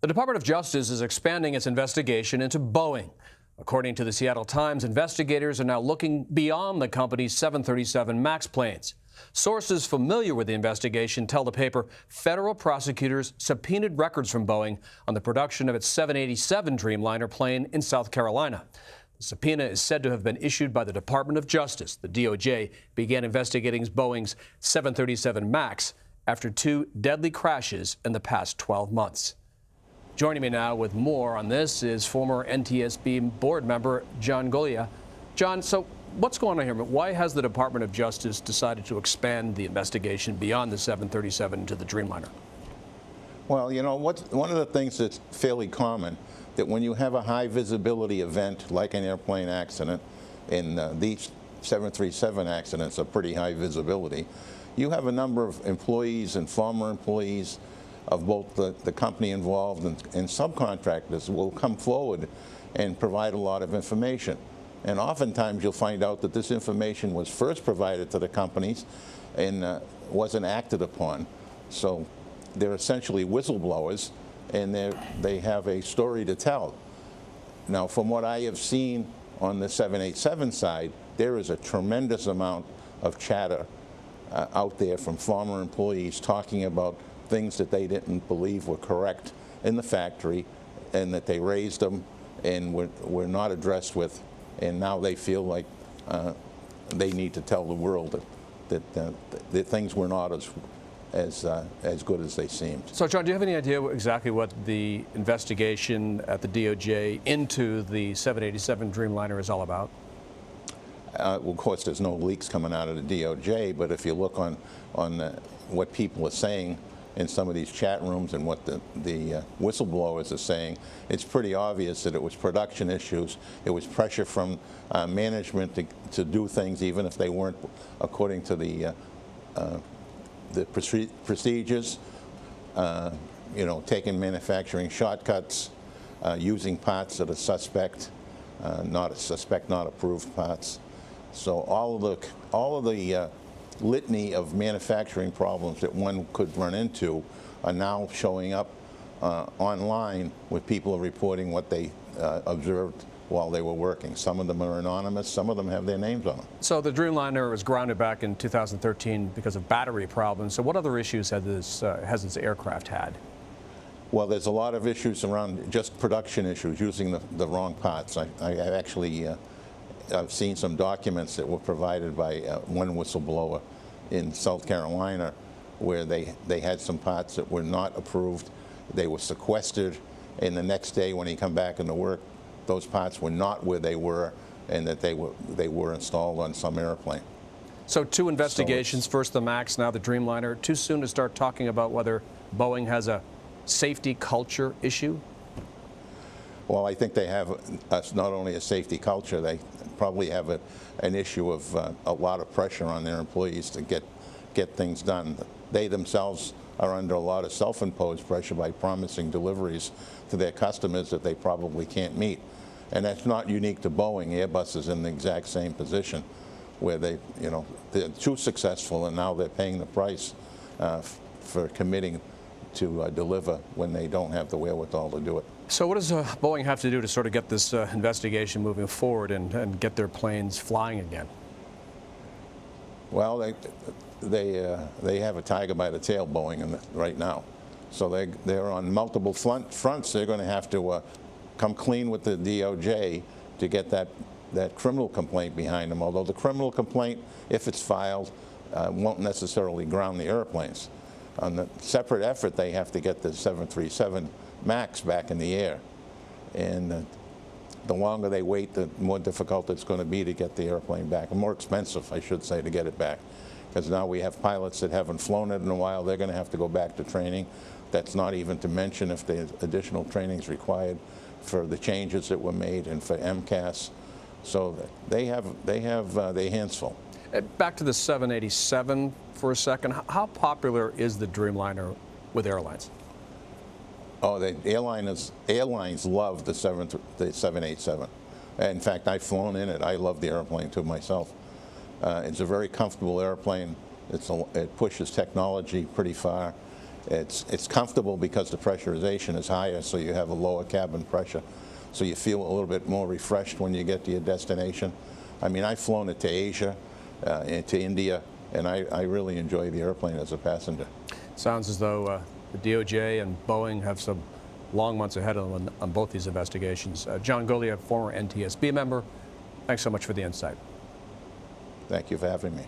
The Department of Justice is expanding its investigation into Boeing. According to the Seattle Times, investigators are now looking beyond the company's 737 MAX planes. Sources familiar with the investigation tell the paper federal prosecutors subpoenaed records from Boeing on the production of its 787 Dreamliner plane in South Carolina. The subpoena is said to have been issued by the Department of Justice. The DOJ began investigating Boeing's 737 MAX after two deadly crashes in the past 12 months. Joining me now with more on this is former NTSB board member John Goglia. John, so what's going on here? Why has the Department of Justice decided to expand the investigation beyond the 737 to the Dreamliner? Well, you know, one of the things that's fairly common, that when you have a high visibility event like an airplane accident, and these 737 accidents are pretty high visibility, you have a number of employees and former employees of both the company involved and subcontractors will come forward and provide a lot of information. And oftentimes you'll find out that this information was first provided to the companies and wasn't acted upon. So they're essentially whistleblowers, and they have a story to tell. Now, from what I have seen on the 787 side, there is a tremendous amount of chatter out there from former employees talking about things that they didn't believe were correct in the factory, and that they raised them and were not addressed with, and now they feel like they need to tell the world that things were not as good as they seemed. So, John, do you have any idea exactly what the investigation at the DOJ into the 787 Dreamliner is all about? Well, of course, there's no leaks coming out of the DOJ, but if you look on what people are saying in some of these chat rooms and what the whistleblowers are saying, it's pretty obvious that it was production issues. It was pressure from management to do things even if they weren't according to the procedures. You know, taking manufacturing shortcuts, using parts that are suspect, not approved parts. So all of the litany of manufacturing problems that one could run into are now showing up online, with people reporting what they observed while they were working. Some of them are anonymous, some of them have their names on them. So the Dreamliner was grounded back in 2013 because of battery problems. So what other issues has this aircraft had? Well, there's a lot of issues around just production issues, using the wrong parts. I've seen some documents that were provided by one whistleblower in South Carolina where they had some parts that were not approved. They were sequestered, and the next day when he come back into work, those parts were not where they were, and that they were installed on some airplane. So two investigations, first the MAX, now the Dreamliner. Too soon to start talking about whether Boeing has a safety culture issue? Well, I think they have not only a safety culture, they probably have an issue of a lot of pressure on their employees to get things done. They themselves are under a lot of self-imposed pressure by promising deliveries to their customers that they probably can't meet. And that's not unique to Boeing. Airbus is in the exact same position, where they're too successful, and now they're paying the price for committing to deliver when they don't have the wherewithal to do it. So what does Boeing have to do to sort of get this investigation moving forward and get their planes flying again? Well, they have a tiger by the tail, Boeing, right now. So they're on multiple fronts. They're going to have to come clean with the DOJ to get that criminal complaint behind them. Although the criminal complaint, if it's filed, won't necessarily ground the airplanes. On the separate effort, they have to get the 737 MAX back in the air. And the longer they wait, the more difficult it's going to be to get the airplane back. And more expensive, I should say, to get it back. Because now we have pilots that haven't flown it in a while. They're going to have to go back to training. That's not even to mention if there's additional training is required for the changes that were made and for MCAS. So they have their hands full. Back to the 787 for a second. How popular is the Dreamliner with airlines? Oh, the airlines love the 787. In fact, I've flown in it. I love the airplane too myself. It's a very comfortable airplane. It pushes technology pretty far. It's comfortable because the pressurization is higher, so you have a lower cabin pressure, so you feel a little bit more refreshed when you get to your destination. I mean, I've flown it to Asia, and to India, and I really enjoy the airplane as a passenger. Sounds as though the DOJ and Boeing have some long months ahead of them on both these investigations. John Goglia, former NTSB member, thanks so much for the insight. Thank you for having me.